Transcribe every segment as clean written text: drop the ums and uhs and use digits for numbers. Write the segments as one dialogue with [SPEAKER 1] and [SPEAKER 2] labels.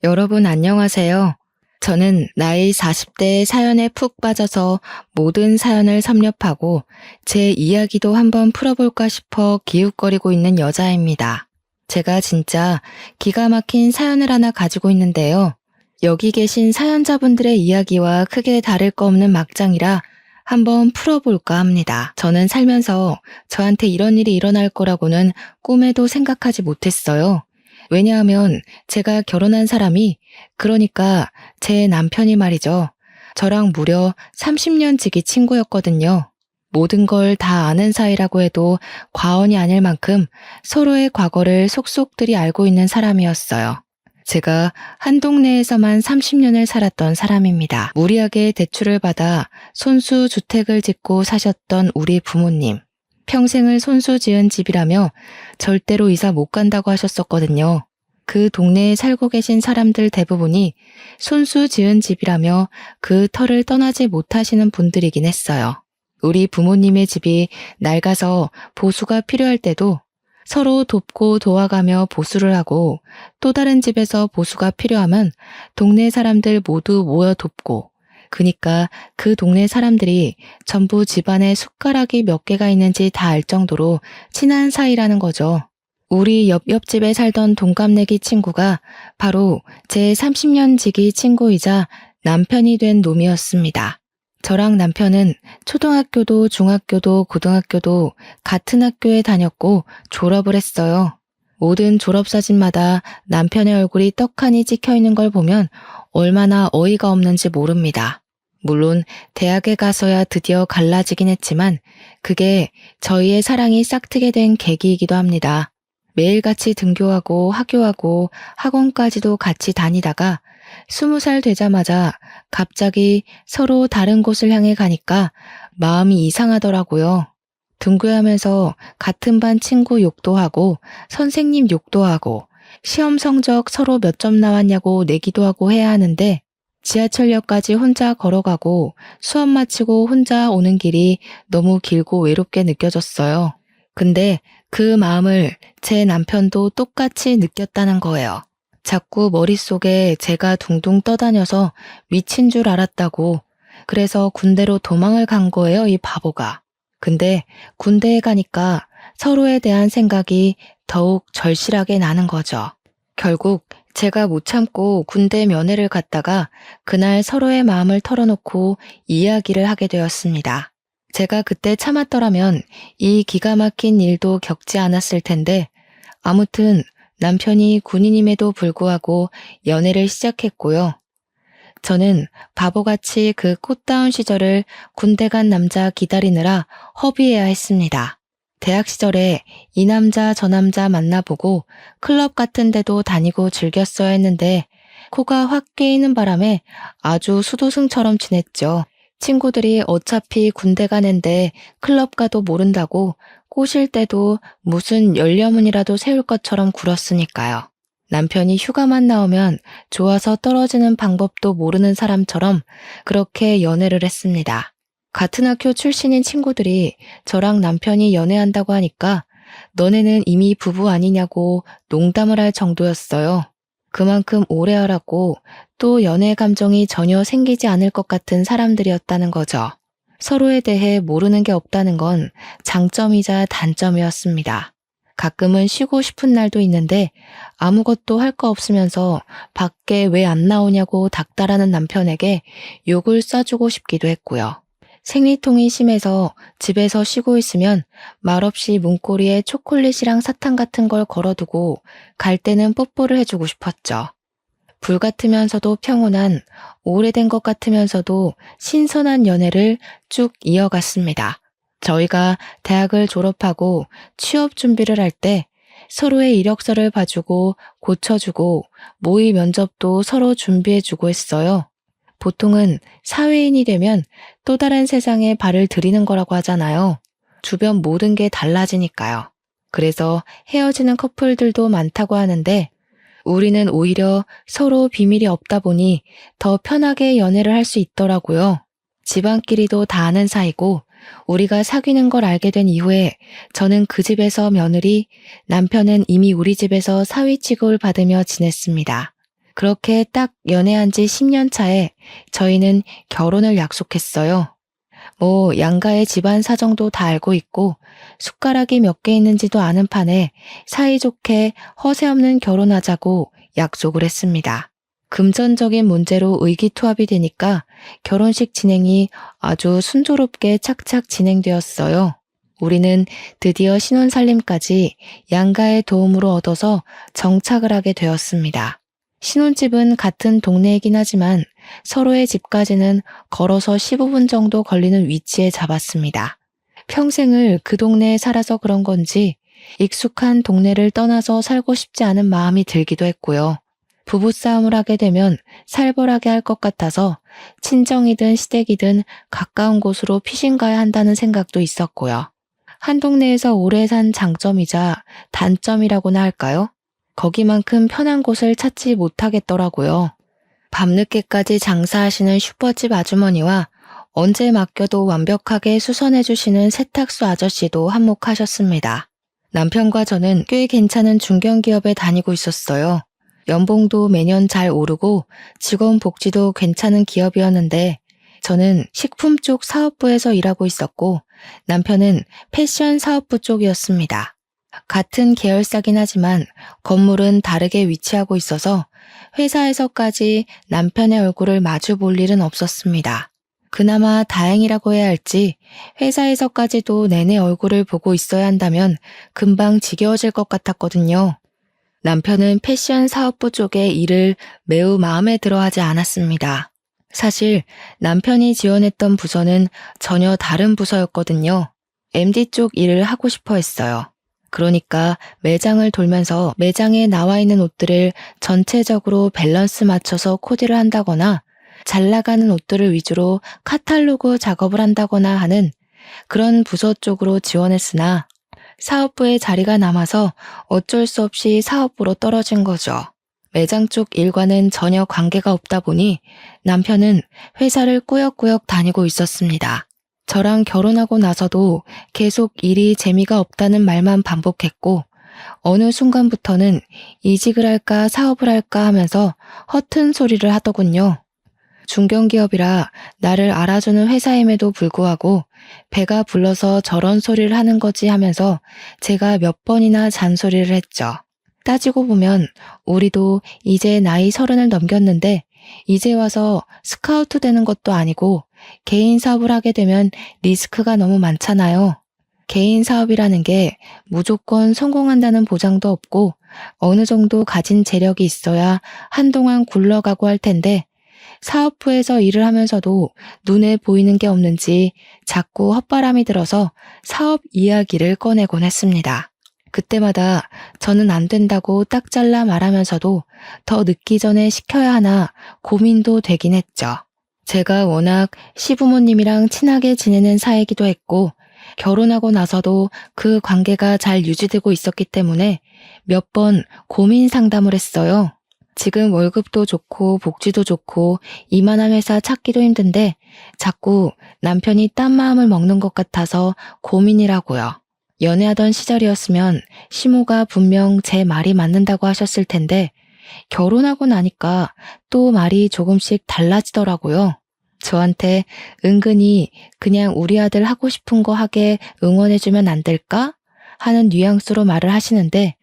[SPEAKER 1] 여러분 안녕하세요. 저는 나이 40대의 사연에 푹 빠져서 모든 사연을 섭렵하고 제 이야기도 한번 풀어볼까 싶어 기웃거리고 있는 여자입니다. 제가 진짜 기가 막힌 사연을 하나 가지고 있는데요. 여기 계신 사연자분들의 이야기와 크게 다를 거 없는 막장이라 한번 풀어볼까 합니다. 저는 살면서 저한테 이런 일이 일어날 거라고는 꿈에도 생각하지 못했어요. 왜냐하면 제가 결혼한 사람이, 그러니까 제 남편이 말이죠. 저랑 무려 30년 지기 친구였거든요. 모든 걸 다 아는 사이라고 해도 과언이 아닐 만큼 서로의 과거를 속속들이 알고 있는 사람이었어요. 제가 한 동네에서만 30년을 살았던 사람입니다. 무리하게 대출을 받아 손수 주택을 짓고 사셨던 우리 부모님. 평생을 손수 지은 집이라며 절대로 이사 못 간다고 하셨었거든요. 그 동네에 살고 계신 사람들 대부분이 손수 지은 집이라며 그 터를 떠나지 못하시는 분들이긴 했어요. 우리 부모님의 집이 낡아서 보수가 필요할 때도 서로 돕고 도와가며 보수를 하고, 또 다른 집에서 보수가 필요하면 동네 사람들 모두 모여 돕고, 그니까 그 동네 사람들이 전부 집안에 숟가락이 몇 개가 있는지 다 알 정도로 친한 사이라는 거죠. 우리 옆집에 살던 동갑내기 친구가 바로 제 30년 지기 친구이자 남편이 된 놈이었습니다. 저랑 남편은 초등학교도 중학교도 고등학교도 같은 학교에 다녔고 졸업을 했어요. 모든 졸업사진마다 남편의 얼굴이 떡하니 찍혀 있는 걸 보면 얼마나 어이가 없는지 모릅니다. 물론 대학에 가서야 드디어 갈라지긴 했지만 그게 저희의 사랑이 싹트게 된 계기이기도 합니다. 매일같이 등교하고 하교하고 학원까지도 같이 다니다가 20살 되자마자 갑자기 서로 다른 곳을 향해 가니까 마음이 이상하더라고요. 등교하면서 같은 반 친구 욕도 하고 선생님 욕도 하고 시험 성적 서로 몇 점 나왔냐고 내기도 하고 해야 하는데 지하철역까지 혼자 걸어가고 수업 마치고 혼자 오는 길이 너무 길고 외롭게 느껴졌어요. 근데 그 마음을 제 남편도 똑같이 느꼈다는 거예요. 자꾸 머릿속에 제가 둥둥 떠다녀서 미친 줄 알았다고. 그래서 군대로 도망을 간 거예요, 이 바보가. 근데 군대에 가니까 서로에 대한 생각이 더욱 절실하게 나는 거죠. 결국 제가 못 참고 군대 면회를 갔다가 그날 서로의 마음을 털어놓고 이야기를 하게 되었습니다. 제가 그때 참았더라면 이 기가 막힌 일도 겪지 않았을 텐데, 아무튼 남편이 군인임에도 불구하고 연애를 시작했고요. 저는 바보같이 그 꽃다운 시절을 군대 간 남자 기다리느라 허비해야 했습니다. 대학 시절에 이 남자 저 남자 만나보고 클럽 같은 데도 다니고 즐겼어야 했는데 코가 확 깨이는 바람에 아주 수도승처럼 지냈죠. 친구들이 어차피 군대 가는데 클럽 가도 모른다고 꼬실 때도 무슨 열려문이라도 세울 것처럼 굴었으니까요. 남편이 휴가만 나오면 좋아서 떨어지는 방법도 모르는 사람처럼 그렇게 연애를 했습니다. 같은 학교 출신인 친구들이 저랑 남편이 연애한다고 하니까 너네는 이미 부부 아니냐고 농담을 할 정도였어요. 그만큼 오래 알았고 또 연애 감정이 전혀 생기지 않을 것 같은 사람들이었다는 거죠. 서로에 대해 모르는 게 없다는 건 장점이자 단점이었습니다. 가끔은 쉬고 싶은 날도 있는데 아무것도 할 거 없으면서 밖에 왜 안 나오냐고 닥달하는 남편에게 욕을 쏴주고 싶기도 했고요. 생리통이 심해서 집에서 쉬고 있으면 말없이 문고리에 초콜릿이랑 사탕 같은 걸 걸어두고 갈 때는 뽀뽀를 해주고 싶었죠. 불같으면서도 평온한, 오래된 것 같으면서도 신선한 연애를 쭉 이어갔습니다. 저희가 대학을 졸업하고 취업 준비를 할 때 서로의 이력서를 봐주고 고쳐주고 모의 면접도 서로 준비해주고 했어요. 보통은 사회인이 되면 또 다른 세상에 발을 들이는 거라고 하잖아요. 주변 모든 게 달라지니까요. 그래서 헤어지는 커플들도 많다고 하는데 우리는 오히려 서로 비밀이 없다 보니 더 편하게 연애를 할 수 있더라고요. 집안끼리도 다 아는 사이고 우리가 사귀는 걸 알게 된 이후에 저는 그 집에서 며느리, 남편은 이미 우리 집에서 사위 취급을 받으며 지냈습니다. 그렇게 딱 연애한 지 10년 차에 저희는 결혼을 약속했어요. 양가의 집안 사정도 다 알고 있고 숟가락이 몇 개 있는지도 아는 판에 사이좋게 허세 없는 결혼하자고 약속을 했습니다. 금전적인 문제로 의기투합이 되니까 결혼식 진행이 아주 순조롭게 착착 진행되었어요. 우리는 드디어 신혼살림까지 양가의 도움으로 얻어서 정착을 하게 되었습니다. 신혼집은 같은 동네이긴 하지만 서로의 집까지는 걸어서 15분 정도 걸리는 위치에 잡았습니다. 평생을 그 동네에 살아서 그런 건지 익숙한 동네를 떠나서 살고 싶지 않은 마음이 들기도 했고요. 부부싸움을 하게 되면 살벌하게 할 것 같아서 친정이든 시댁이든 가까운 곳으로 피신 가야 한다는 생각도 있었고요. 한 동네에서 오래 산 장점이자 단점이라고나 할까요? 거기만큼 편한 곳을 찾지 못하겠더라고요. 밤늦게까지 장사하시는 슈퍼집 아주머니와 언제 맡겨도 완벽하게 수선해주시는 세탁소 아저씨도 한몫하셨습니다. 남편과 저는 꽤 괜찮은 중견기업에 다니고 있었어요. 연봉도 매년 잘 오르고 직원 복지도 괜찮은 기업이었는데 저는 식품 쪽 사업부에서 일하고 있었고 남편은 패션 사업부 쪽이었습니다. 같은 계열사긴 하지만 건물은 다르게 위치하고 있어서 회사에서까지 남편의 얼굴을 마주 볼 일은 없었습니다. 그나마 다행이라고 해야 할지 회사에서까지도 내내 얼굴을 보고 있어야 한다면 금방 지겨워질 것 같았거든요. 남편은 패션 사업부 쪽의 일을 매우 마음에 들어 하지 않았습니다. 사실 남편이 지원했던 부서는 전혀 다른 부서였거든요. MD 쪽 일을 하고 싶어 했어요. 그러니까 매장을 돌면서 매장에 나와 있는 옷들을 전체적으로 밸런스 맞춰서 코디를 한다거나 잘 나가는 옷들을 위주로 카탈로그 작업을 한다거나 하는 그런 부서 쪽으로 지원했으나 사업부에 자리가 남아서 어쩔 수 없이 사업부로 떨어진 거죠. 매장 쪽 일과는 전혀 관계가 없다 보니 남편은 회사를 꾸역꾸역 다니고 있었습니다. 저랑 결혼하고 나서도 계속 일이 재미가 없다는 말만 반복했고 어느 순간부터는 이직을 할까 사업을 할까 하면서 허튼 소리를 하더군요. 중견기업이라 나를 알아주는 회사임에도 불구하고 배가 불러서 저런 소리를 하는 거지 하면서 제가 몇 번이나 잔소리를 했죠. 따지고 보면 우리도 이제 나이 30을 넘겼는데 이제 와서 스카우트 되는 것도 아니고 개인 사업을 하게 되면 리스크가 너무 많잖아요. 개인 사업이라는 게 무조건 성공한다는 보장도 없고 어느 정도 가진 재력이 있어야 한동안 굴러가고 할 텐데 사업부에서 일을 하면서도 눈에 보이는 게 없는지 자꾸 헛바람이 들어서 사업 이야기를 꺼내곤 했습니다. 그때마다 저는 안 된다고 딱 잘라 말하면서도 더 늦기 전에 시켜야 하나 고민도 되긴 했죠. 제가 워낙 시부모님이랑 친하게 지내는 사이기도 했고 결혼하고 나서도 그 관계가 잘 유지되고 있었기 때문에 몇 번 고민 상담을 했어요. 지금 월급도 좋고 복지도 좋고 이만한 회사 찾기도 힘든데 자꾸 남편이 딴 마음을 먹는 것 같아서 고민이라고요. 연애하던 시절이었으면 시모가 분명 제 말이 맞는다고 하셨을 텐데 결혼하고 나니까 또 말이 조금씩 달라지더라고요. 저한테 은근히 그냥 우리 아들 하고 싶은 거 하게 응원해주면 안 될까? 하는 뉘앙스로 말을 하시는데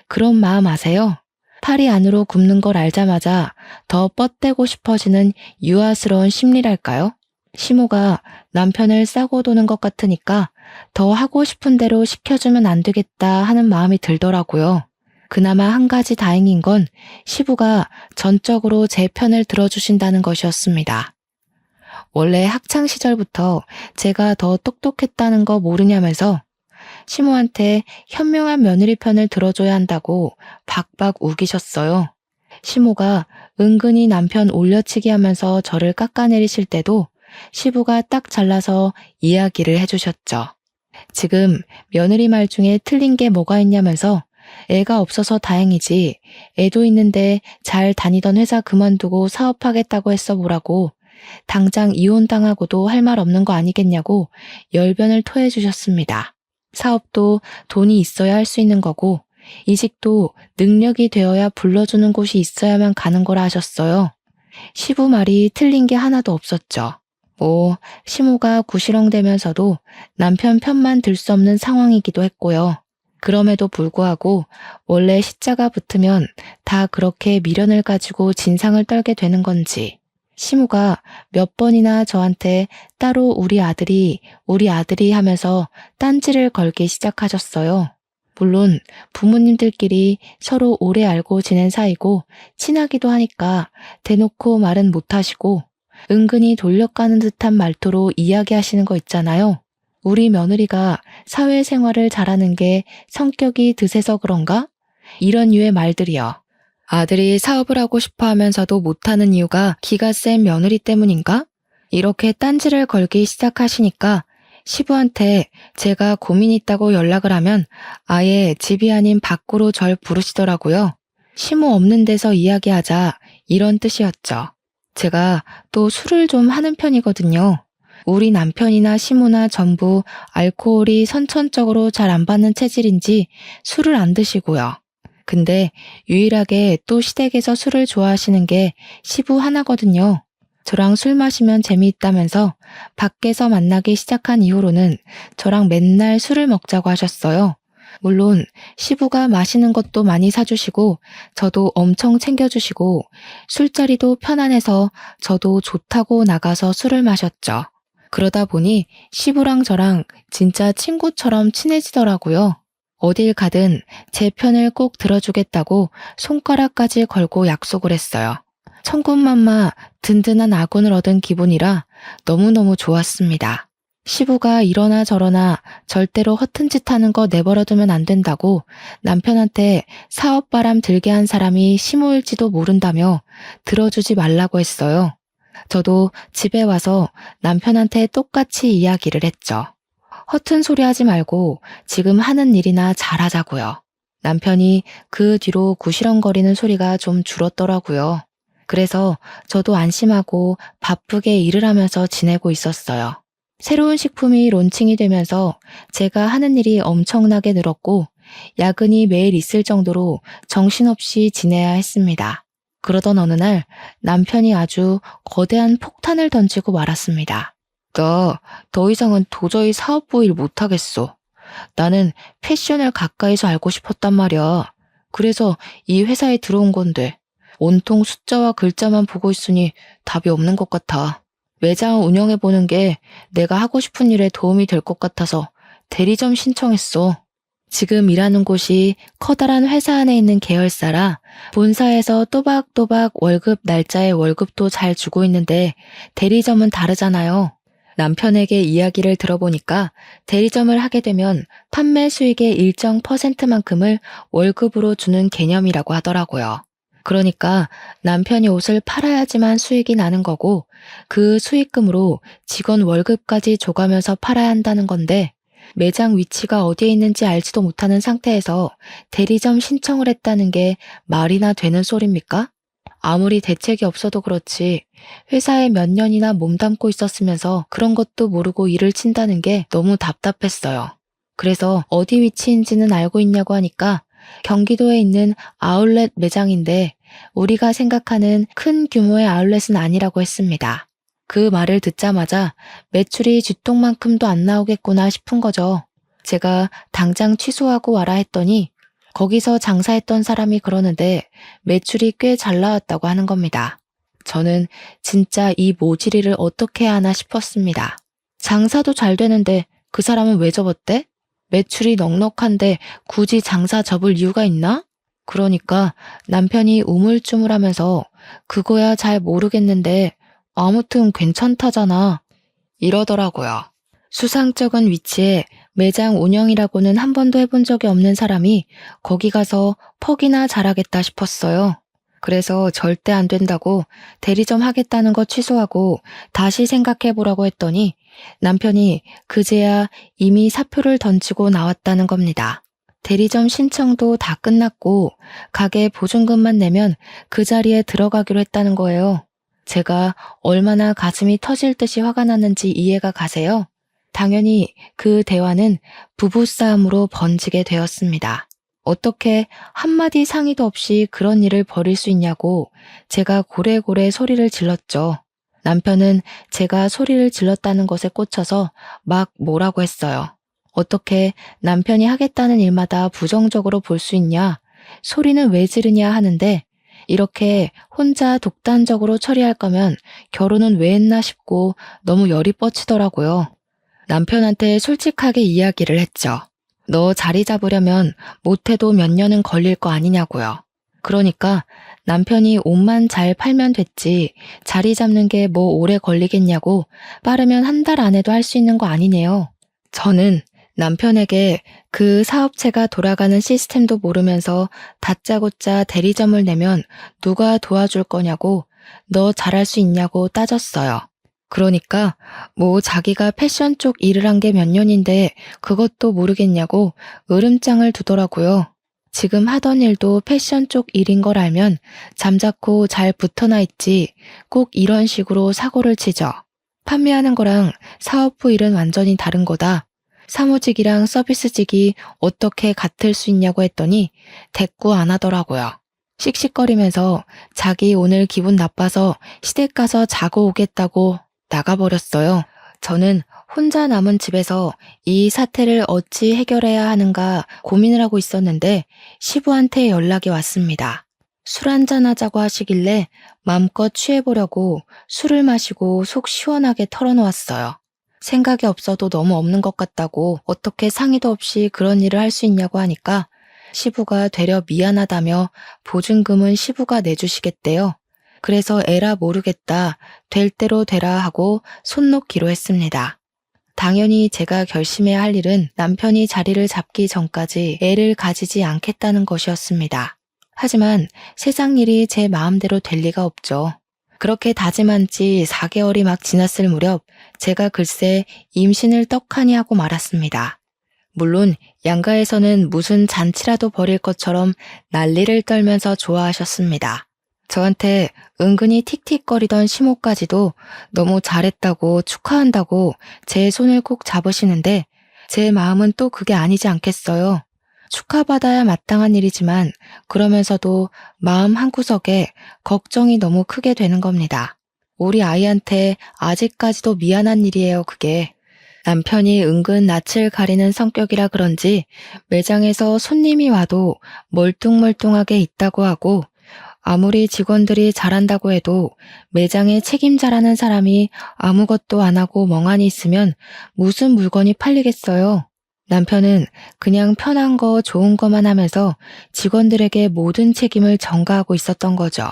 [SPEAKER 1] 그런 마음 아세요? 팔이 안으로 굽는 걸 알자마자 더 뻗대고 싶어지는 유아스러운 심리랄까요? 시모가 남편을 싸고 도는 것 같으니까 더 하고 싶은 대로 시켜주면 안 되겠다 하는 마음이 들더라고요. 그나마 한 가지 다행인 건 시부가 전적으로 제 편을 들어주신다는 것이었습니다. 원래 학창 시절부터 제가 더 똑똑했다는 거 모르냐면서 시모한테 현명한 며느리 편을 들어줘야 한다고 박박 우기셨어요. 시모가 은근히 남편 올려치기 하면서 저를 깎아내리실 때도 시부가 딱 잘라서 이야기를 해주셨죠. 지금 며느리 말 중에 틀린 게 뭐가 있냐면서 애가 없어서 다행이지 애도 있는데 잘 다니던 회사 그만두고 사업하겠다고 했어 보라고 당장 이혼당하고도 할 말 없는 거 아니겠냐고 열변을 토해주셨습니다. 사업도 돈이 있어야 할 수 있는 거고 이직도 능력이 되어야 불러주는 곳이 있어야만 가는 거라 하셨어요. 시부 말이 틀린 게 하나도 없었죠. 시모가 구시렁대면서도 남편 편만 들 수 없는 상황이기도 했고요. 그럼에도 불구하고 원래 시자가 붙으면 다 그렇게 미련을 가지고 진상을 떨게 되는 건지 시모가 몇 번이나 저한테 따로 우리 아들이 하면서 딴지를 걸기 시작하셨어요. 물론 부모님들끼리 서로 오래 알고 지낸 사이고 친하기도 하니까 대놓고 말은 못하시고 은근히 돌려가는 듯한 말투로 이야기하시는 거 있잖아요. 우리 며느리가 사회생활을 잘하는 게 성격이 드세서 그런가? 이런 류의 말들이요. 아들이 사업을 하고 싶어 하면서도 못하는 이유가 기가 센 며느리 때문인가? 이렇게 딴지를 걸기 시작하시니까 시부한테 제가 고민 있다고 연락을 하면 아예 집이 아닌 밖으로 절 부르시더라고요. 시모 없는 데서 이야기하자 이런 뜻이었죠. 제가 또 술을 좀 하는 편이거든요. 우리 남편이나 시모나 전부 알코올이 선천적으로 잘 안 받는 체질인지 술을 안 드시고요. 근데 유일하게 또 시댁에서 술을 좋아하시는 게 시부 하나거든요. 저랑 술 마시면 재미있다면서 밖에서 만나기 시작한 이후로는 저랑 맨날 술을 먹자고 하셨어요. 물론 시부가 마시는 것도 많이 사주시고 저도 엄청 챙겨주시고 술자리도 편안해서 저도 좋다고 나가서 술을 마셨죠. 그러다 보니 시부랑 저랑 진짜 친구처럼 친해지더라고요. 어딜 가든 제 편을 꼭 들어주겠다고 손가락까지 걸고 약속을 했어요. 천군만마 든든한 아군을 얻은 기분이라 너무너무 좋았습니다. 시부가 이러나 저러나 절대로 허튼 짓 하는 거 내버려두면 안 된다고 남편한테 사업바람 들게 한 사람이 시모일지도 모른다며 들어주지 말라고 했어요. 저도 집에 와서 남편한테 똑같이 이야기를 했죠. 허튼 소리 하지 말고 지금 하는 일이나 잘하자고요. 남편이 그 뒤로 구시렁거리는 소리가 좀 줄었더라고요. 그래서 저도 안심하고 바쁘게 일을 하면서 지내고 있었어요. 새로운 식품이 론칭이 되면서 제가 하는 일이 엄청나게 늘었고 야근이 매일 있을 정도로 정신없이 지내야 했습니다. 그러던 어느 날 남편이 아주 거대한 폭탄을 던지고 말았습니다. 나 더 이상은 도저히 사업부 일 못하겠어. 나는 패션을 가까이서 알고 싶었단 말이야. 그래서 이 회사에 들어온 건데 온통 숫자와 글자만 보고 있으니 답이 없는 것 같아. 매장을 운영해보는 게 내가 하고 싶은 일에 도움이 될 것 같아서 대리점 신청했어. 지금 일하는 곳이 커다란 회사 안에 있는 계열사라 본사에서 또박또박 월급 날짜에 월급도 잘 주고 있는데 대리점은 다르잖아요. 남편에게 이야기를 들어보니까 대리점을 하게 되면 판매 수익의 일정 %만큼을 월급으로 주는 개념이라고 하더라고요. 그러니까 남편이 옷을 팔아야지만 수익이 나는 거고 그 수익금으로 직원 월급까지 줘가면서 팔아야 한다는 건데 매장 위치가 어디에 있는지 알지도 못하는 상태에서 대리점 신청을 했다는 게 말이나 되는 소리입니까? 아무리 대책이 없어도 그렇지 회사에 몇 년이나 몸담고 있었으면서 그런 것도 모르고 일을 친다는 게 너무 답답했어요. 그래서 어디 위치인지는 알고 있냐고 하니까 경기도에 있는 아울렛 매장인데 우리가 생각하는 큰 규모의 아울렛은 아니라고 했습니다. 그 말을 듣자마자 매출이 쥐똥만큼도 안 나오겠구나 싶은 거죠. 제가 당장 취소하고 와라 했더니 거기서 장사했던 사람이 그러는데 매출이 꽤 잘 나왔다고 하는 겁니다. 저는 진짜 이 모질이를 어떻게 해야 하나 싶었습니다. 장사도 잘 되는데 그 사람은 왜 접었대? 매출이 넉넉한데 굳이 장사 접을 이유가 있나? 그러니까 남편이 우물쭈물하면서 그거야 잘 모르겠는데 아무튼 괜찮다잖아 이러더라고요. 수상쩍은 위치에 매장 운영이라고는 한 번도 해본 적이 없는 사람이 거기 가서 퍽이나 잘하겠다 싶었어요. 그래서 절대 안 된다고 대리점 하겠다는 거 취소하고 다시 생각해보라고 했더니 남편이 그제야 이미 사표를 던지고 나왔다는 겁니다. 대리점 신청도 다 끝났고 가게 보증금만 내면 그 자리에 들어가기로 했다는 거예요. 제가 얼마나 가슴이 터질 듯이 화가 났는지 이해가 가세요? 당연히 그 대화는 부부싸움으로 번지게 되었습니다. 어떻게 한마디 상의도 없이 그런 일을 벌일 수 있냐고 제가 고래고래 소리를 질렀죠. 남편은 제가 소리를 질렀다는 것에 꽂혀서 막 뭐라고 했어요. 어떻게 남편이 하겠다는 일마다 부정적으로 볼 수 있냐? 소리는 왜 지르냐 하는데 이렇게 혼자 독단적으로 처리할 거면 결혼은 왜 했나 싶고 너무 열이 뻗치더라고요. 남편한테 솔직하게 이야기를 했죠. 너 자리 잡으려면 못해도 몇 년은 걸릴 거 아니냐고요. 그러니까 남편이 옷만 잘 팔면 됐지 자리 잡는 게 뭐 오래 걸리겠냐고 빠르면 한 달 안에도 할 수 있는 거 아니네요. 저는 남편에게 그 사업체가 돌아가는 시스템도 모르면서 다짜고짜 대리점을 내면 누가 도와줄 거냐고 너 잘할 수 있냐고 따졌어요. 그러니까 뭐 자기가 패션 쪽 일을 한 게 몇 년인데 그것도 모르겠냐고 으름장을 두더라고요. 지금 하던 일도 패션 쪽 일인 걸 알면 잠자코 잘 붙어나 있지 꼭 이런 식으로 사고를 치죠. 판매하는 거랑 사업부 일은 완전히 다른 거다. 사무직이랑 서비스직이 어떻게 같을 수 있냐고 했더니 대꾸 안 하더라고요. 씩씩거리면서 자기 오늘 기분 나빠서 시댁 가서 자고 오겠다고 나가버렸어요. 저는 혼자 남은 집에서 이 사태를 어찌 해결해야 하는가 고민을 하고 있었는데 시부한테 연락이 왔습니다. 술 한잔 하자고 하시길래 마음껏 취해보려고 술을 마시고 속 시원하게 털어놓았어요. 생각이 없어도 너무 없는 것 같다고 어떻게 상의도 없이 그런 일을 할 수 있냐고 하니까 시부가 되려 미안하다며 보증금은 시부가 내주시겠대요. 그래서 에라 모르겠다, 될 대로 되라 하고 손 놓기로 했습니다. 당연히 제가 결심해야 할 일은 남편이 자리를 잡기 전까지 애를 가지지 않겠다는 것이었습니다. 하지만 세상 일이 제 마음대로 될 리가 없죠. 그렇게 다짐한 지 4개월이 막 지났을 무렵 제가 글쎄 임신을 떡하니 하고 말았습니다. 물론 양가에서는 무슨 잔치라도 벌일 것처럼 난리를 떨면서 좋아하셨습니다. 저한테 은근히 틱틱거리던 시모까지도 너무 잘했다고 축하한다고 제 손을 꼭 잡으시는데 제 마음은 또 그게 아니지 않겠어요. 축하받아야 마땅한 일이지만 그러면서도 마음 한구석에 걱정이 너무 크게 되는 겁니다. 우리 아이한테 아직까지도 미안한 일이에요, 그게. 남편이 은근 낯을 가리는 성격이라 그런지 매장에서 손님이 와도 멀뚱멀뚱하게 있다고 하고 아무리 직원들이 잘한다고 해도 매장의 책임자라는 사람이 아무것도 안 하고 멍하니 있으면 무슨 물건이 팔리겠어요. 남편은 그냥 편한 거 좋은 거만 하면서 직원들에게 모든 책임을 전가하고 있었던 거죠.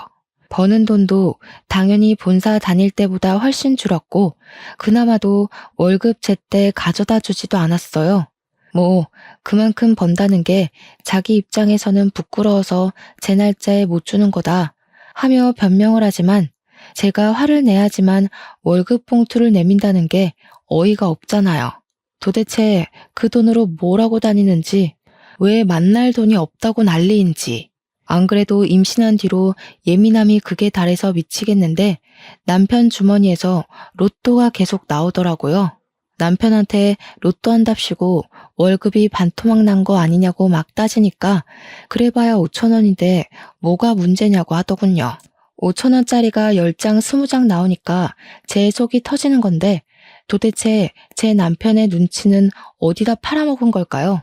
[SPEAKER 1] 버는 돈도 당연히 본사 다닐 때보다 훨씬 줄었고 그나마도 월급 제때 가져다 주지도 않았어요. 뭐 그만큼 번다는 게 자기 입장에서는 부끄러워서 제 날짜에 못 주는 거다 하며 변명을 하지만 제가 화를 내야지만 월급 봉투를 내민다는 게 어이가 없잖아요. 도대체 그 돈으로 뭘 하고 다니는지, 왜 만날 돈이 없다고 난리인지. 안 그래도 임신한 뒤로 예민함이 극에 달해서 미치겠는데 남편 주머니에서 로또가 계속 나오더라고요. 남편한테 로또 한답시고 월급이 반토막 난 거 아니냐고 막 따지니까 그래봐야 5,000원인데 뭐가 문제냐고 하더군요. 5,000원짜리가 10장, 20장 나오니까 제 속이 터지는 건데 도대체 제 남편의 눈치는 어디다 팔아먹은 걸까요?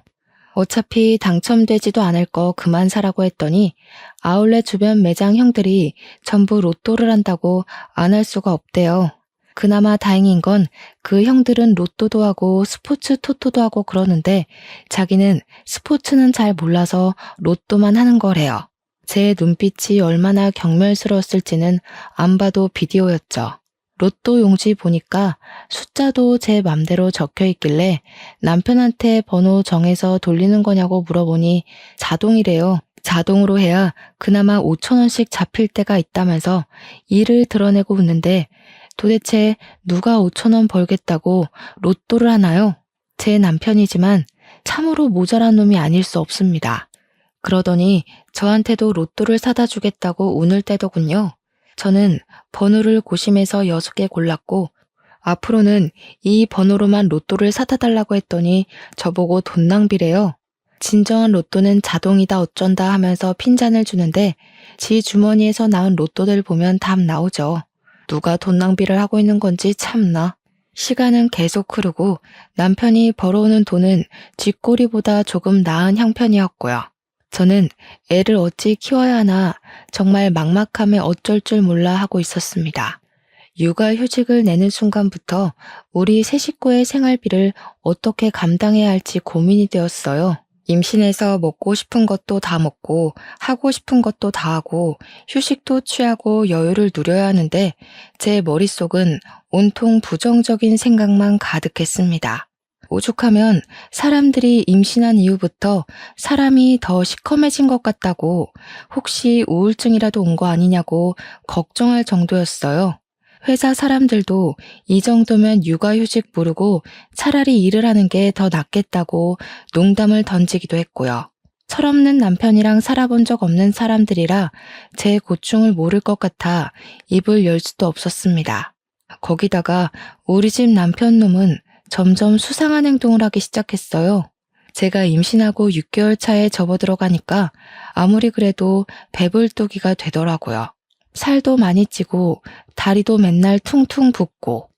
[SPEAKER 1] 어차피 당첨되지도 않을 거 그만 사라고 했더니 아울렛 주변 매장 형들이 전부 로또를 한다고 안 할 수가 없대요. 그나마 다행인 건 그 형들은 로또도 하고 스포츠 토토도 하고 그러는데 자기는 스포츠는 잘 몰라서 로또만 하는 거래요. 제 눈빛이 얼마나 경멸스러웠을지는 안 봐도 비디오였죠. 로또 용지 보니까 숫자도 제 맘대로 적혀 있길래 남편한테 번호 정해서 돌리는 거냐고 물어보니 자동이래요. 자동으로 해야 그나마 5,000원씩 잡힐 때가 있다면서 이를 드러내고 웃는데 도대체 누가 5,000원 벌겠다고 로또를 하나요? 제 남편이지만 참으로 모자란 놈이 아닐 수 없습니다. 그러더니 저한테도 로또를 사다 주겠다고 운을 떼더군요. 저는 번호를 고심해서 6개 골랐고 앞으로는 이 번호로만 로또를 사다 달라고 했더니 저보고 돈 낭비래요. 진정한 로또는 자동이다 어쩐다 하면서 핀잔을 주는데 지 주머니에서 나온 로또들 보면 답 나오죠. 누가 돈 낭비를 하고 있는 건지 참나. 시간은 계속 흐르고 남편이 벌어오는 돈은 쥐꼬리보다 조금 나은 형편이었고요. 저는 애를 어찌 키워야 하나 정말 막막함에 어쩔 줄 몰라 하고 있었습니다. 육아휴직을 내는 순간부터 우리 세 식구의 생활비를 어떻게 감당해야 할지 고민이 되었어요. 임신해서 먹고 싶은 것도 다 먹고 하고 싶은 것도 다 하고 휴식도 취하고 여유를 누려야 하는데 제 머릿속은 온통 부정적인 생각만 가득했습니다. 오죽하면 사람들이 임신한 이후부터 사람이 더 시커매진 것 같다고 혹시 우울증이라도 온 거 아니냐고 걱정할 정도였어요. 회사 사람들도 이 정도면 육아휴직 모르고 차라리 일을 하는 게 더 낫겠다고 농담을 던지기도 했고요. 철없는 남편이랑 살아본 적 없는 사람들이라 제 고충을 모를 것 같아 입을 열 수도 없었습니다. 거기다가 우리 집 남편 놈은 점점 수상한 행동을 하기 시작했어요. 제가 임신하고 6개월 차에 접어들어가니까 아무리 그래도 배불뚝이가 되더라고요. 살도 많이 찌고 다리도 맨날 퉁퉁 붓고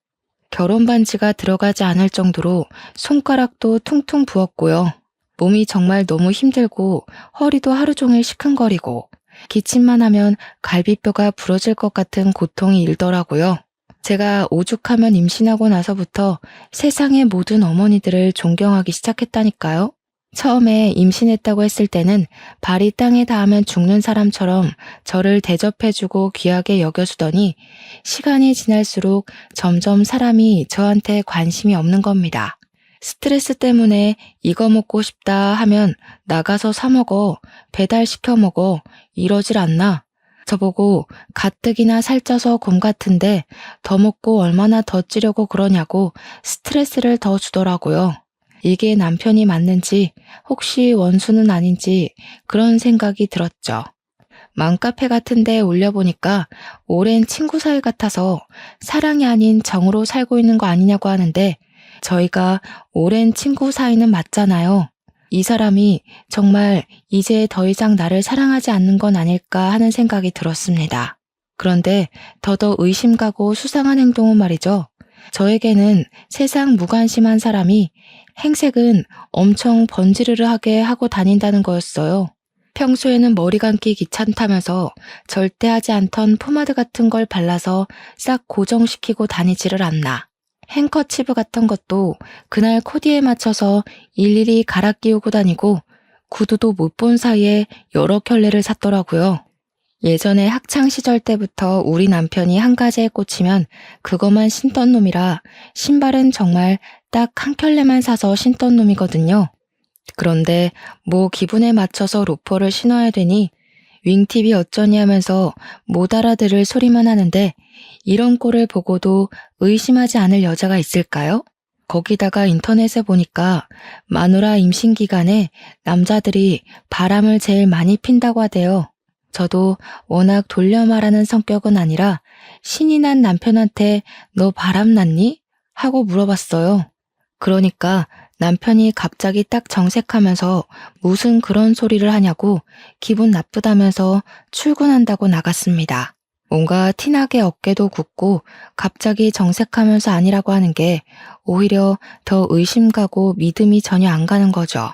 [SPEAKER 1] 결혼 반지가 들어가지 않을 정도로 손가락도 퉁퉁 부었고요. 몸이 정말 너무 힘들고 허리도 하루 종일 시큰거리고 기침만 하면 갈비뼈가 부러질 것 같은 고통이 일더라고요. 제가 오죽하면 임신하고 나서부터 세상의 모든 어머니들을 존경하기 시작했다니까요. 처음에 임신했다고 했을 때는 발이 땅에 닿으면 죽는 사람처럼 저를 대접해주고 귀하게 여겨주더니 시간이 지날수록 점점 사람이 저한테 관심이 없는 겁니다. 스트레스 때문에 이거 먹고 싶다 하면 나가서 사 먹어, 배달시켜 먹어, 이러질 않나? 저보고 가뜩이나 살쪄서 곰 같은데 더 먹고 얼마나 더 찌려고 그러냐고 스트레스를 더 주더라고요. 이게 남편이 맞는지 혹시 원수는 아닌지 그런 생각이 들었죠. 맘카페 같은 데 올려보니까 오랜 친구 사이 같아서 사랑이 아닌 정으로 살고 있는 거 아니냐고 하는데 저희가 오랜 친구 사이는 맞잖아요. 이 사람이 정말 이제 더 이상 나를 사랑하지 않는 건 아닐까 하는 생각이 들었습니다. 그런데 더더 의심 가고 수상한 행동은 말이죠. 저에게는 세상 무관심한 사람이 행색은 엄청 번지르르하게 하고 다닌다는 거였어요. 평소에는 머리 감기 귀찮다면서 절대 하지 않던 포마드 같은 걸 발라서 싹 고정시키고 다니지를 않나. 행커치브 같은 것도 그날 코디에 맞춰서 일일이 갈아 끼우고 다니고 구두도 못 본 사이에 여러 켤레를 샀더라고요. 예전에 학창시절 때부터 우리 남편이 한 가지에 꽂히면 그것만 신던 놈이라 신발은 정말 딱 한 켤레만 사서 신던 놈이거든요. 그런데 뭐 기분에 맞춰서 로퍼를 신어야 되니 윙팁이 어쩌니 하면서 못 알아들을 소리만 하는데 이런 꼴을 보고도 의심하지 않을 여자가 있을까요? 거기다가 인터넷에 보니까 마누라 임신 기간에 남자들이 바람을 제일 많이 핀다고 하대요. 저도 워낙 돌려 말하는 성격은 아니라 신이 난 남편한테 너 바람 났니? 하고 물어봤어요. 그러니까 남편이 갑자기 딱 정색하면서 무슨 그런 소리를 하냐고 기분 나쁘다면서 출근한다고 나갔습니다. 뭔가 티나게 어깨도 굽고 갑자기 정색하면서 아니라고 하는 게 오히려 더 의심 가고 믿음이 전혀 안 가는 거죠.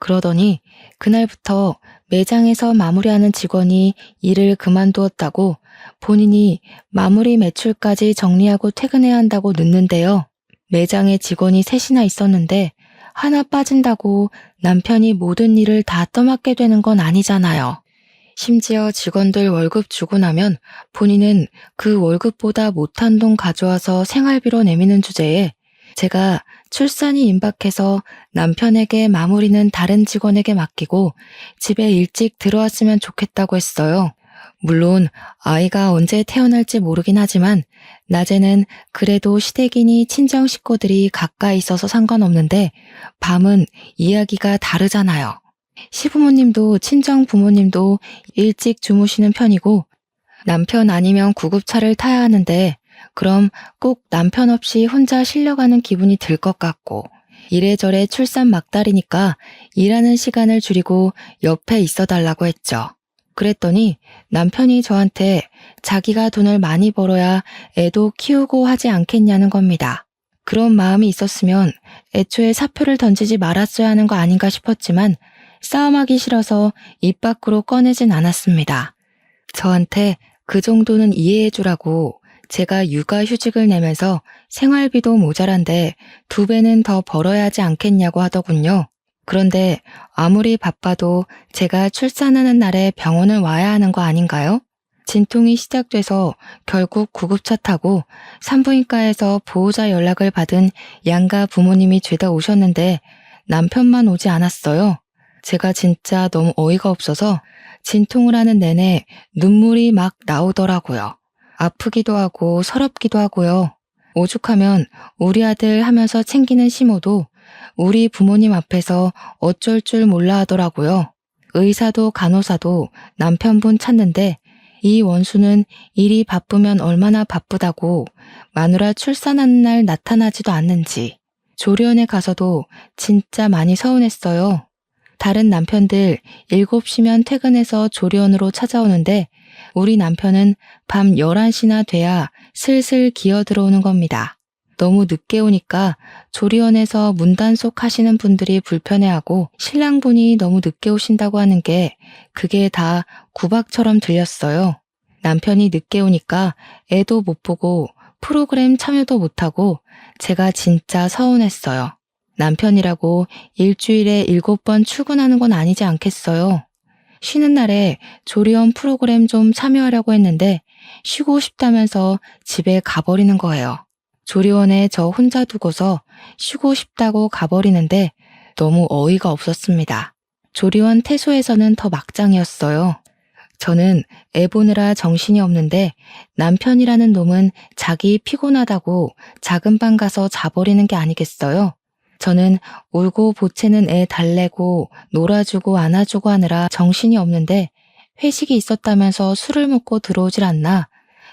[SPEAKER 1] 그러더니 그날부터 매장에서 마무리하는 직원이 일을 그만두었다고 본인이 마무리 매출까지 정리하고 퇴근해야 한다고 늦는데요. 매장에 직원이 셋이나 있었는데 하나 빠진다고 남편이 모든 일을 다 떠맡게 되는 건 아니잖아요. 심지어 직원들 월급 주고 나면 본인은 그 월급보다 못한 돈 가져와서 생활비로 내미는 주제에 제가 출산이 임박해서 남편에게 마무리는 다른 직원에게 맡기고 집에 일찍 들어왔으면 좋겠다고 했어요. 물론 아이가 언제 태어날지 모르긴 하지만 낮에는 그래도 시댁이니 친정 식구들이 가까이 있어서 상관없는데 밤은 이야기가 다르잖아요. 시부모님도 친정 부모님도 일찍 주무시는 편이고 남편 아니면 구급차를 타야 하는데 그럼 꼭 남편 없이 혼자 실려가는 기분이 들 것 같고 이래저래 출산 막달이니까 일하는 시간을 줄이고 옆에 있어 달라고 했죠. 그랬더니 남편이 저한테 자기가 돈을 많이 벌어야 애도 키우고 하지 않겠냐는 겁니다. 그런 마음이 있었으면 애초에 사표를 던지지 말았어야 하는 거 아닌가 싶었지만 싸움하기 싫어서 입 밖으로 꺼내진 않았습니다. 저한테 그 정도는 이해해 주라고 제가 육아휴직을 내면서 생활비도 모자란데 2배는 더 벌어야 하지 않겠냐고 하더군요. 그런데 아무리 바빠도 제가 출산하는 날에 병원을 와야 하는 거 아닌가요? 진통이 시작돼서 결국 구급차 타고 산부인과에서 보호자 연락을 받은 양가 부모님이 죄다 오셨는데 남편만 오지 않았어요. 제가 진짜 너무 어이가 없어서 진통을 하는 내내 눈물이 막 나오더라고요. 아프기도 하고 서럽기도 하고요. 오죽하면 우리 아들 하면서 챙기는 시모도 우리 부모님 앞에서 어쩔 줄 몰라 하더라고요. 의사도 간호사도 남편분 찾는데 이 원수는 일이 바쁘면 얼마나 바쁘다고 마누라 출산하는 날 나타나지도 않는지 조리원에 가서도 진짜 많이 서운했어요. 다른 남편들 7시면 퇴근해서 조리원으로 찾아오는데 우리 남편은 밤 11시나 돼야 슬슬 기어 들어오는 겁니다. 너무 늦게 오니까 조리원에서 문단속 하시는 분들이 불편해하고 신랑분이 너무 늦게 오신다고 하는 게 그게 다 구박처럼 들렸어요. 남편이 늦게 오니까 애도 못 보고 프로그램 참여도 못하고 제가 진짜 서운했어요. 남편이라고 일주일에 7번 출근하는 건 아니지 않겠어요. 쉬는 날에 조리원 프로그램 좀 참여하려고 했는데 쉬고 싶다면서 집에 가버리는 거예요. 조리원에 저 혼자 두고서 쉬고 싶다고 가버리는데 너무 어이가 없었습니다. 조리원 퇴소에서는 더 막장이었어요. 저는 애 보느라 정신이 없는데 남편이라는 놈은 자기 피곤하다고 작은 방 가서 자버리는 게 아니겠어요? 저는 울고 보채는 애 달래고 놀아주고 안아주고 하느라 정신이 없는데 회식이 있었다면서 술을 먹고 들어오질 않나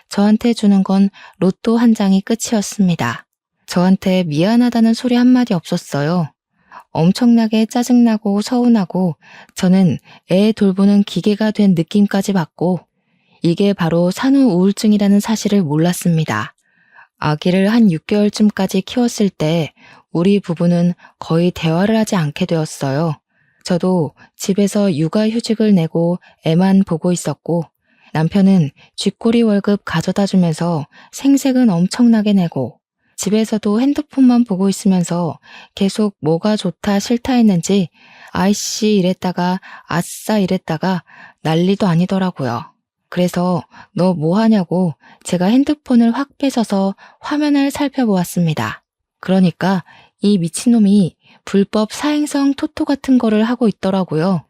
[SPEAKER 1] 저한테 주는 건 로또 한 장이 끝이었습니다. 저한테 미안하다는 소리 한마디 없었어요. 엄청나게 짜증나고 서운하고 저는 애 돌보는 기계가 된 느낌까지 받고 이게 바로 산후 우울증이라는 사실을 몰랐습니다. 아기를 한 6개월쯤까지 키웠을 때 우리 부부는 거의 대화를 하지 않게 되었어요. 저도 집에서 육아휴직을 내고 애만 보고 있었고 남편은 쥐꼬리 월급 가져다 주면서 생색은 엄청나게 내고 집에서도 핸드폰만 보고 있으면서 계속 뭐가 좋다 싫다 했는지 아이씨 이랬다가 아싸 이랬다가 난리도 아니더라고요. 그래서 너 뭐 하냐고 제가 핸드폰을 확 뺏어서 화면을 살펴보았습니다. 그러니까 이 미친놈이 불법 사행성 토토 같은 거를 하고 있더라고요.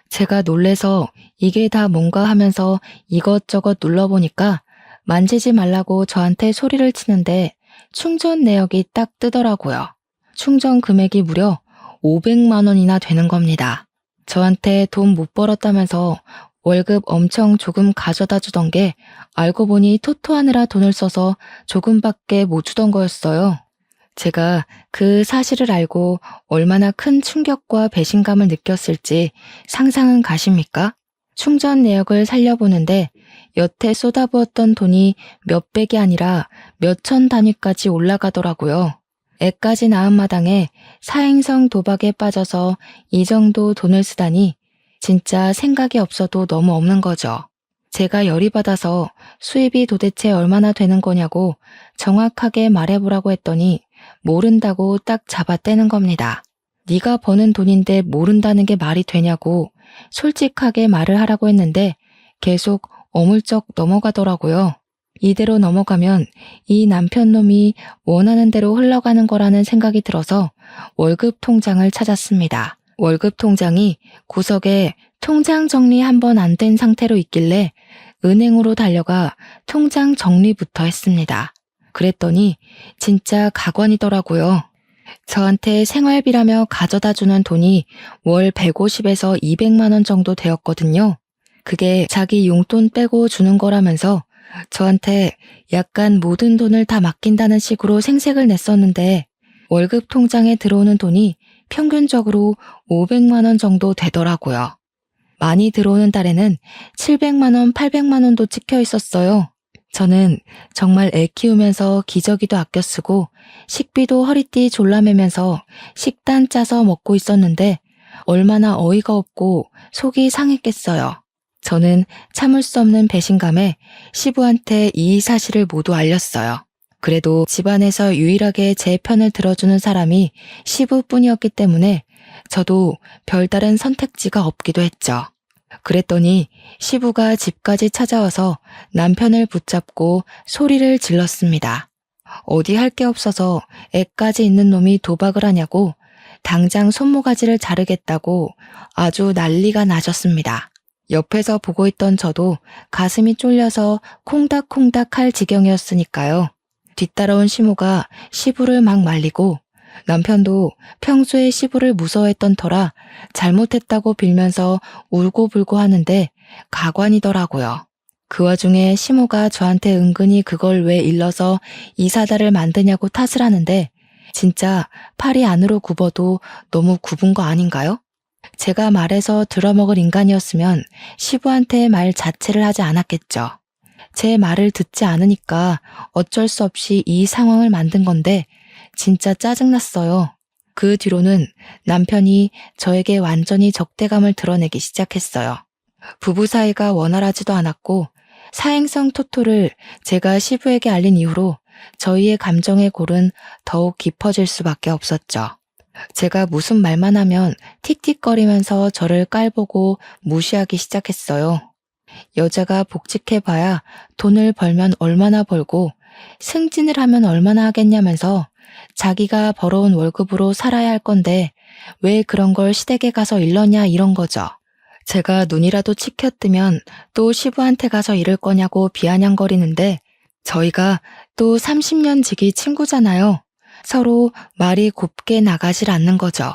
[SPEAKER 1] 제가 놀래서 이게 다 뭔가 하면서 이것저것 눌러보니까 만지지 말라고 저한테 소리를 치는데 충전 내역이 딱 뜨더라고요. 충전 금액이 무려 500만 원이나 되는 겁니다. 저한테 돈 못 벌었다면서 월급 엄청 조금 가져다 주던 게 알고 보니 토토하느라 돈을 써서 조금밖에 못 주던 거였어요. 제가 그 사실을 알고 얼마나 큰 충격과 배신감을 느꼈을지 상상은 가십니까? 충전 내역을 살려보는데 여태 쏟아부었던 돈이 몇백이 아니라 몇천 단위까지 올라가더라고요. 애까지 낳은 마당에 사행성 도박에 빠져서 이 정도 돈을 쓰다니 진짜 생각이 없어도 너무 없는 거죠. 제가 열이 받아서 수입이 도대체 얼마나 되는 거냐고 정확하게 말해보라고 했더니 모른다고 딱 잡아떼는 겁니다. 네가 버는 돈인데 모른다는 게 말이 되냐고 솔직하게 말을 하라고 했는데 계속 어물쩍 넘어가더라고요. 이대로 넘어가면 이 남편놈이 원하는 대로 흘러가는 거라는 생각이 들어서 월급 통장을 찾았습니다. 월급 통장이 구석에 통장 정리 한 번 안 된 상태로 있길래 은행으로 달려가 통장 정리부터 했습니다. 그랬더니 진짜 가관이더라고요. 저한테 생활비라며 가져다 주는 돈이 월 150에서 200만 원 정도 되었거든요. 그게 자기 용돈 빼고 주는 거라면서 저한테 약간 모든 돈을 다 맡긴다는 식으로 생색을 냈었는데 월급 통장에 들어오는 돈이 평균적으로 500만 원 정도 되더라고요. 많이 들어오는 달에는 700만 원, 800만 원도 찍혀 있었어요. 저는 정말 애 키우면서 기저귀도 아껴 쓰고 식비도 허리띠 졸라매면서 식단 짜서 먹고 있었는데 얼마나 어이가 없고 속이 상했겠어요. 저는 참을 수 없는 배신감에 시부한테 이 사실을 모두 알렸어요. 그래도 집안에서 유일하게 제 편을 들어주는 사람이 시부뿐이었기 때문에 저도 별다른 선택지가 없기도 했죠. 그랬더니 시부가 집까지 찾아와서 남편을 붙잡고 소리를 질렀습니다. 어디 할 게 없어서 애까지 있는 놈이 도박을 하냐고 당장 손모가지를 자르겠다고 아주 난리가 나셨습니다. 옆에서 보고 있던 저도 가슴이 쫄려서 콩닥콩닥 할 지경이었으니까요. 뒤따라온 시모가 시부를 막 말리고 남편도 평소에 시부를 무서워했던 터라 잘못했다고 빌면서 울고불고 하는데 가관이더라고요. 그 와중에 시모가 저한테 은근히 그걸 왜 일러서 이사다를 만드냐고 탓을 하는데 진짜 팔이 안으로 굽어도 너무 굽은 거 아닌가요? 제가 말해서 들어먹을 인간이었으면 시부한테 말 자체를 하지 않았겠죠. 제 말을 듣지 않으니까 어쩔 수 없이 이 상황을 만든 건데 진짜 짜증났어요. 그 뒤로는 남편이 저에게 완전히 적대감을 드러내기 시작했어요. 부부 사이가 원활하지도 않았고 사행성 토토를 제가 시부에게 알린 이후로 저희의 감정의 골은 더욱 깊어질 수밖에 없었죠. 제가 무슨 말만 하면 틱틱거리면서 저를 깔보고 무시하기 시작했어요. 여자가 복직해봐야 돈을 벌면 얼마나 벌고 승진을 하면 얼마나 하겠냐면서 자기가 벌어온 월급으로 살아야 할 건데 왜 그런 걸 시댁에 가서 일러냐 이런 거죠. 제가 눈이라도 치켜뜨면 또 시부한테 가서 이럴 거냐고 비아냥거리는데 저희가 또 30년 지기 친구잖아요. 서로 말이 곱게 나가질 않는 거죠.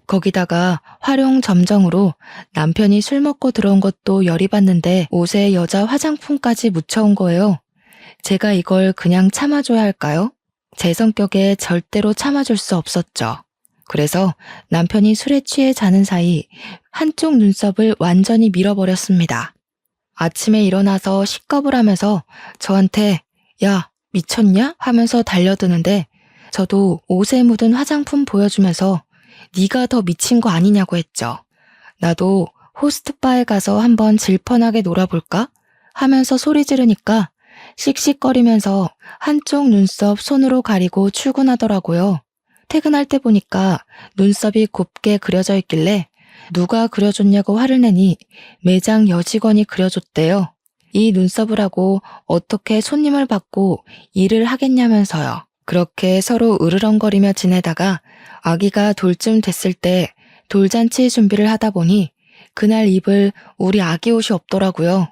[SPEAKER 1] 거기다가 활용점정으로 남편이 술 먹고 들어온 것도 열이 받는데 옷에 여자 화장품까지 묻혀온 거예요. 제가 이걸 그냥 참아줘야 할까요? 제 성격에 절대로 참아줄 수 없었죠. 그래서 남편이 술에 취해 자는 사이 한쪽 눈썹을 완전히 밀어버렸습니다. 아침에 일어나서 식겁을 하면서 저한테 야, 미쳤냐? 하면서 달려드는데 저도 옷에 묻은 화장품 보여주면서 네가 더 미친 거 아니냐고 했죠. 나도 호스트바에 가서 한번 질펀하게 놀아볼까? 하면서 소리 지르니까 씩씩거리면서 한쪽 눈썹 손으로 가리고 출근하더라고요. 퇴근할 때 보니까 눈썹이 곱게 그려져 있길래 누가 그려줬냐고 화를 내니 매장 여직원이 그려줬대요. 이 눈썹을 하고 어떻게 손님을 받고 일을 하겠냐면서요. 그렇게 서로 으르렁거리며 지내다가 아기가 돌쯤 됐을 때 돌잔치 준비를 하다 보니 그날 입을 우리 아기 옷이 없더라고요.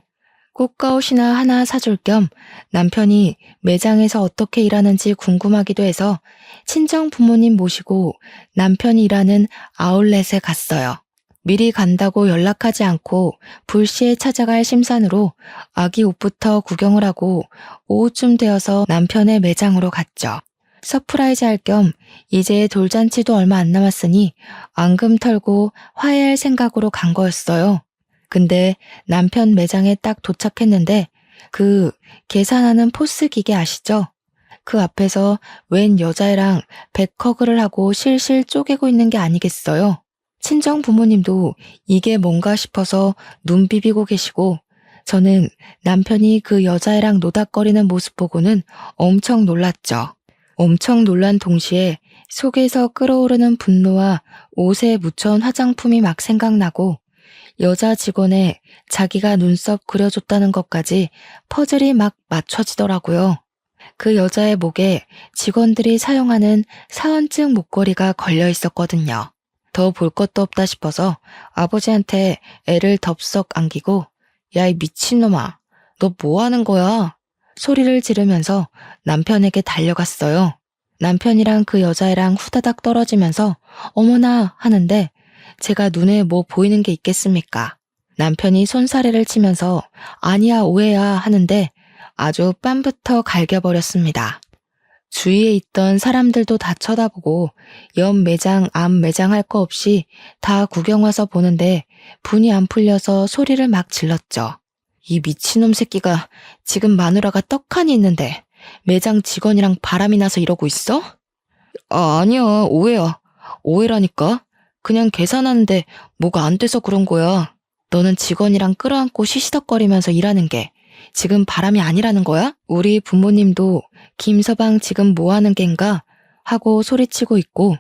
[SPEAKER 1] 꽃가옷이나 하나 사줄 겸 남편이 매장에서 어떻게 일하는지 궁금하기도 해서 친정 부모님 모시고 남편이 일하는 아울렛에 갔어요. 미리 간다고 연락하지 않고 불시에 찾아갈 심산으로 아기 옷부터 구경을 하고 오후쯤 되어서 남편의 매장으로 갔죠. 서프라이즈 할 겸 이제 돌잔치도 얼마 안 남았으니 앙금 털고 화해할 생각으로 간 거였어요. 근데 남편 매장에 딱 도착했는데 그 계산하는 포스 기계 아시죠? 그 앞에서 웬 여자애랑 백허그를 하고 실실 쪼개고 있는 게 아니겠어요? 친정 부모님도 이게 뭔가 싶어서 눈 비비고 계시고 저는 남편이 그 여자애랑 노닥거리는 모습 보고는 엄청 놀랐죠. 엄청 놀란 동시에 속에서 끓어오르는 분노와 옷에 묻혀온 화장품이 막 생각나고 여자 직원에 자기가 눈썹 그려줬다는 것까지 퍼즐이 막 맞춰지더라고요. 그 여자의 목에 직원들이 사용하는 사원증 목걸이가 걸려 있었거든요. 더 볼 것도 없다 싶어서 아버지한테 애를 덥석 안기고 야, 이 미친놈아, 너 뭐 하는 거야? 소리를 지르면서 남편에게 달려갔어요. 남편이랑 그 여자애랑 후다닥 떨어지면서 어머나 하는데 제가 눈에 뭐 보이는 게 있겠습니까? 남편이 손사래를 치면서 아니야 오해야 하는데 아주 뺨부터 갈겨버렸습니다. 주위에 있던 사람들도 다 쳐다보고 옆 매장, 앞 매장 할 거 없이 다 구경 와서 보는데 분이 안 풀려서 소리를 막 질렀죠. 이 미친놈 새끼가 지금 마누라가 떡하니 있는데 매장 직원이랑 바람이 나서 이러고 있어? 아니야, 오해야. 오해라니까. 그냥 계산하는데 뭐가 안 돼서 그런 거야. 너는 직원이랑 끌어안고 시시덕거리면서 일하는 게 지금 바람이 아니라는 거야? 우리 부모님도 김서방 지금 뭐 하는 겐가? 하고 소리치고 있고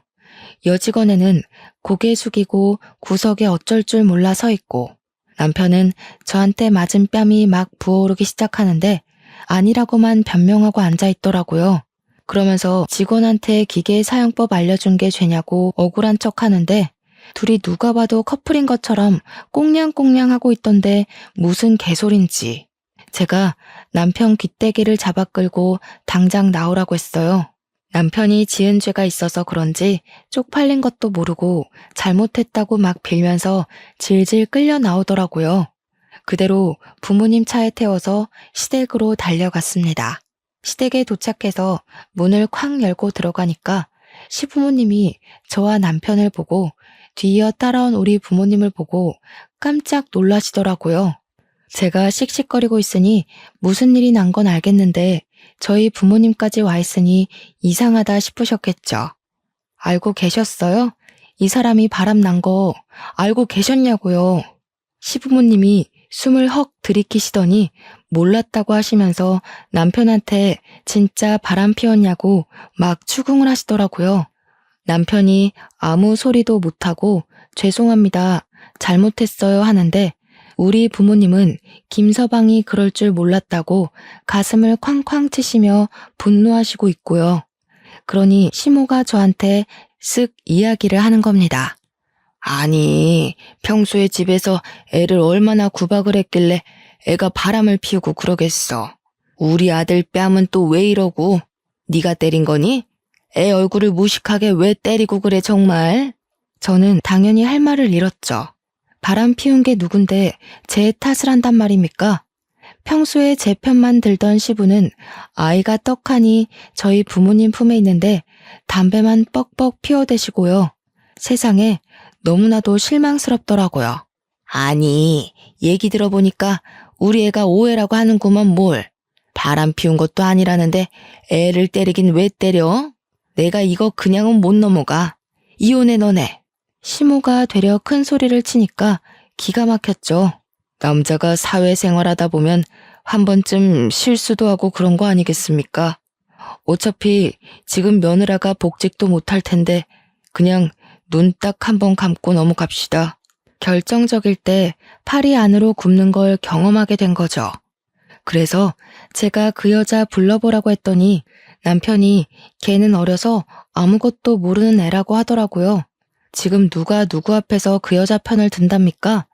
[SPEAKER 1] 여직원에는 고개 숙이고 구석에 어쩔 줄 몰라 서 있고 남편은 저한테 맞은 뺨이 막 부어오르기 시작하는데 아니라고만 변명하고 앉아있더라고요. 그러면서 직원한테 기계 사용법 알려준 게 죄냐고 억울한 척 하는데 둘이 누가 봐도 커플인 것처럼 꽁냥꽁냥 하고 있던데 무슨 개소린지. 제가 남편 귀때기를 잡아 끌고 당장 나오라고 했어요. 남편이 지은 죄가 있어서 그런지 쪽팔린 것도 모르고 잘못했다고 막 빌면서 질질 끌려 나오더라고요. 그대로 부모님 차에 태워서 시댁으로 달려갔습니다. 시댁에 도착해서 문을 쾅 열고 들어가니까 시부모님이 저와 남편을 보고 뒤이어 따라온 우리 부모님을 보고 깜짝 놀라시더라고요. 제가 씩씩거리고 있으니 무슨 일이 난 건 알겠는데 저희 부모님까지 와 있으니 이상하다 싶으셨겠죠. 알고 계셨어요? 이 사람이 바람 난 거 알고 계셨냐고요. 시부모님이 숨을 헉 들이키시더니 몰랐다고 하시면서 남편한테 진짜 바람 피웠냐고 막 추궁을 하시더라고요. 남편이 아무 소리도 못하고 죄송합니다, 잘못했어요 하는데 우리 부모님은 김서방이 그럴 줄 몰랐다고 가슴을 쾅쾅 치시며 분노하시고 있고요. 그러니 시모가 저한테 쓱 이야기를 하는 겁니다. 아니, 평소에 집에서 애를 얼마나 구박을 했길래 애가 바람을 피우고 그러겠어. 우리 아들 뺨은 또 왜 이러고? 네가 때린 거니? 애 얼굴을 무식하게 왜 때리고 그래 정말? 저는 당연히 할 말을 잃었죠. 바람 피운 게 누군데 제 탓을 한단 말입니까? 평소에 제 편만 들던 시부는 아이가 떡하니 저희 부모님 품에 있는데 담배만 뻑뻑 피워대시고요. 세상에 너무나도 실망스럽더라고요. 아니, 얘기 들어보니까 우리 애가 오해라고 하는구먼 뭘. 바람 피운 것도 아니라는데 애를 때리긴 왜 때려? 내가 이거 그냥은 못 넘어가. 이혼해 너네. 시모가 되려 큰 소리를 치니까 기가 막혔죠. 남자가 사회생활하다 보면 한 번쯤 실수도 하고 그런 거 아니겠습니까? 어차피 지금 며느라가 복직도 못할 텐데 그냥 눈 딱 한 번 감고 넘어갑시다. 결정적일 때 팔이 안으로 굽는 걸 경험하게 된 거죠. 그래서 제가 그 여자 불러보라고 했더니 남편이 걔는 어려서 아무것도 모르는 애라고 하더라고요. 지금 누가 누구 앞에서 그 여자 편을 든답니까?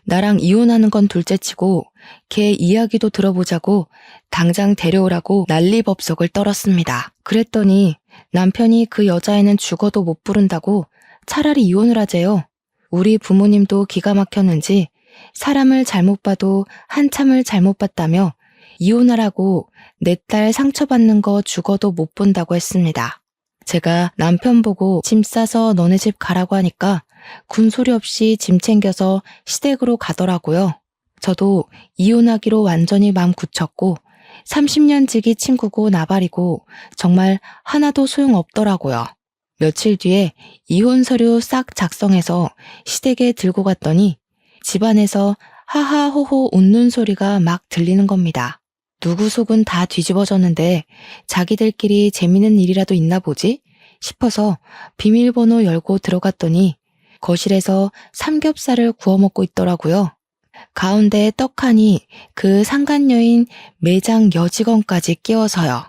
[SPEAKER 1] 나랑 이혼하는 건 둘째치고 걔 이야기도 들어보자고 당장 데려오라고 난리법석을 떨었습니다. 그랬더니 남편이 그 여자애는 죽어도 못 부른다고 차라리 이혼을 하재요. 우리 부모님도 기가 막혔는지 사람을 잘못 봐도 한참을 잘못 봤다며 이혼하라고 내 딸 상처받는 거 죽어도 못 본다고 했습니다. 제가 남편 보고 짐 싸서 너네 집 가라고 하니까 군소리 없이 짐 챙겨서 시댁으로 가더라고요. 저도 이혼하기로 완전히 맘 굳혔고 30년 지기 친구고 나발이고 정말 하나도 소용없더라고요. 며칠 뒤에 이혼 서류 싹 작성해서 시댁에 들고 갔더니 집안에서 하하호호 웃는 소리가 막 들리는 겁니다. 누구 속은 다 뒤집어졌는데 자기들끼리 재미있는 일이라도 있나 보지 싶어서 비밀번호 열고 들어갔더니 거실에서 삼겹살을 구워 먹고 있더라고요. 가운데에 떡하니 그 상간녀인 매장 여직원까지 끼워서요.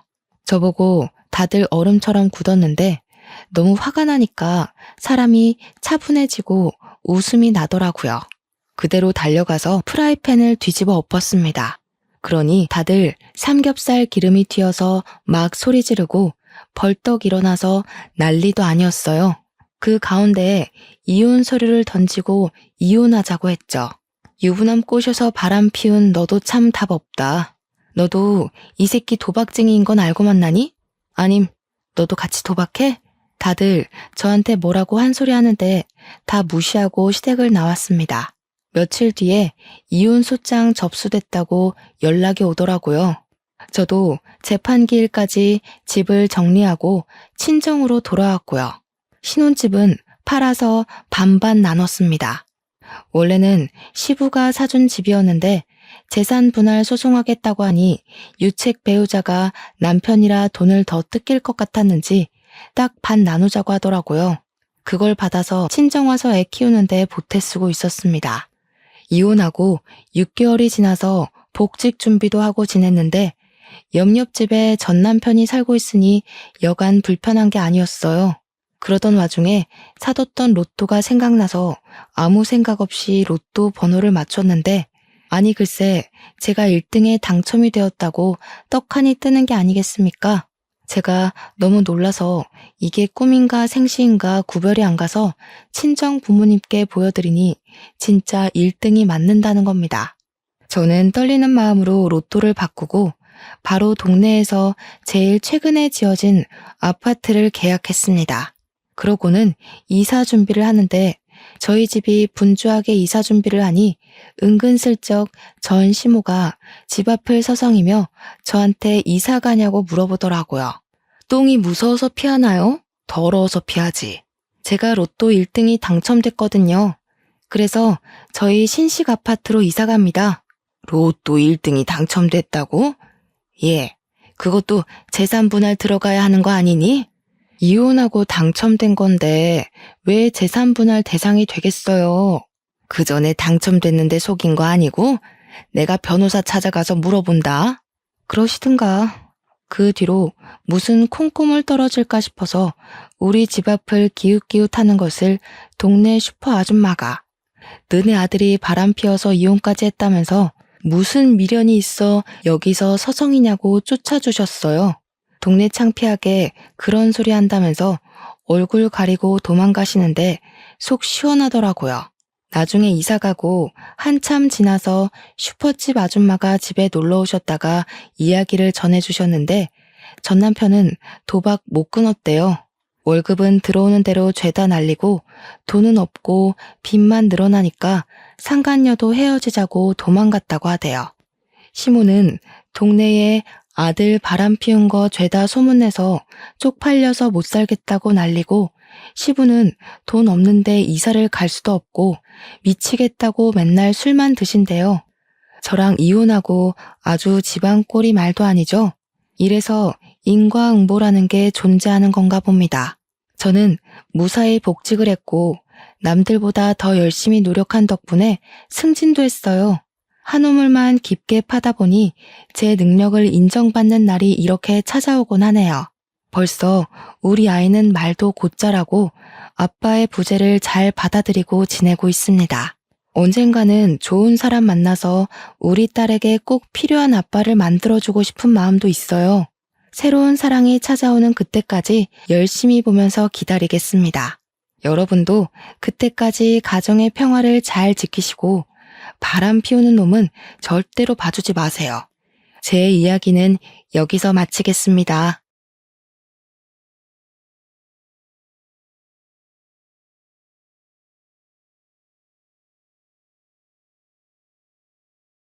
[SPEAKER 1] 저보고 다들 얼음처럼 굳었는데 너무 화가 나니까 사람이 차분해지고 웃음이 나더라고요. 그대로 달려가서 프라이팬을 뒤집어 엎었습니다. 그러니 다들 삼겹살 기름이 튀어서 막 소리 지르고 벌떡 일어나서 난리도 아니었어요. 그 가운데에 이혼 서류를 던지고 이혼하자고 했죠. 유부남 꼬셔서 바람 피운 너도 참 답 없다. 너도 이 새끼 도박쟁이인 건 알고 만나니? 아님, 너도 같이 도박해? 다들 저한테 뭐라고 한 소리 하는데 다 무시하고 시댁을 나왔습니다. 며칠 뒤에 이혼 소장 접수됐다고 연락이 오더라고요. 저도 재판기일까지 집을 정리하고 친정으로 돌아왔고요. 신혼집은 팔아서 반반 나눴습니다. 원래는 시부가 사준 집이었는데 재산 분할 소송하겠다고 하니 유책 배우자가 남편이라 돈을 더 뜯길 것 같았는지 딱 반 나누자고 하더라고요. 그걸 받아서 친정 와서 애 키우는데 보태 쓰고 있었습니다. 이혼하고 6개월이 지나서 복직 준비도 하고 지냈는데 옆집에 전 남편이 살고 있으니 여간 불편한 게 아니었어요. 그러던 와중에 사뒀던 로또가 생각나서 아무 생각 없이 로또 번호를 맞췄는데 아니 글쎄 제가 1등에 당첨이 되었다고 떡하니 뜨는 게 아니겠습니까? 제가 너무 놀라서 이게 꿈인가 생시인가 구별이 안 가서 친정 부모님께 보여드리니 진짜 1등이 맞는다는 겁니다. 저는 떨리는 마음으로 로또를 바꾸고 바로 동네에서 제일 최근에 지어진 아파트를 계약했습니다. 그러고는 이사 준비를 하는데 저희 집이 분주하게 이사 준비를 하니 은근슬쩍 전 시모가 집 앞을 서성이며 저한테 이사 가냐고 물어보더라고요. 똥이 무서워서 피하나요? 더러워서 피하지. 제가 로또 1등이 당첨됐거든요. 그래서 저희 신식 아파트로 이사 갑니다. 로또 1등이 당첨됐다고? 예, 그것도 재산 분할 들어가야 하는 거 아니니? 이혼하고 당첨된 건데 왜 재산 분할 대상이 되겠어요? 그 전에 당첨됐는데 속인 거 아니고 내가 변호사 찾아가서 물어본다. 그러시든가. 그 뒤로 무슨 콩고물 떨어질까 싶어서 우리 집 앞을 기웃기웃하는 것을 동네 슈퍼 아줌마가 너네 아들이 바람 피워서 이혼까지 했다면서 무슨 미련이 있어 여기서 서성이냐고 쫓아주셨어요. 동네 창피하게 그런 소리 한다면서 얼굴 가리고 도망가시는데 속 시원하더라고요. 나중에 이사가고 한참 지나서 슈퍼집 아줌마가 집에 놀러 오셨다가 이야기를 전해주셨는데 전 남편은 도박 못 끊었대요. 월급은 들어오는 대로 죄다 날리고 돈은 없고 빚만 늘어나니까 상간녀도 헤어지자고 도망갔다고 하대요. 시모는 동네에 아들 바람 피운 거 죄다 소문내서 쪽팔려서 못 살겠다고 난리고 시부는 돈 없는데 이사를 갈 수도 없고 미치겠다고 맨날 술만 드신대요. 저랑 이혼하고 아주 집안 꼴이 말도 아니죠. 이래서 인과응보라는 게 존재하는 건가 봅니다. 저는 무사히 복직을 했고 남들보다 더 열심히 노력한 덕분에 승진도 했어요. 한 우물만 깊게 파다 보니 제 능력을 인정받는 날이 이렇게 찾아오곤 하네요. 벌써 우리 아이는 말도 곧잘하고 아빠의 부재를 잘 받아들이고 지내고 있습니다. 언젠가는 좋은 사람 만나서 우리 딸에게 꼭 필요한 아빠를 만들어주고 싶은 마음도 있어요. 새로운 사랑이 찾아오는 그때까지 열심히 보면서 기다리겠습니다. 여러분도 그때까지 가정의 평화를 잘 지키시고 바람 피우는 놈은 절대로 봐주지 마세요. 제 이야기는 여기서 마치겠습니다.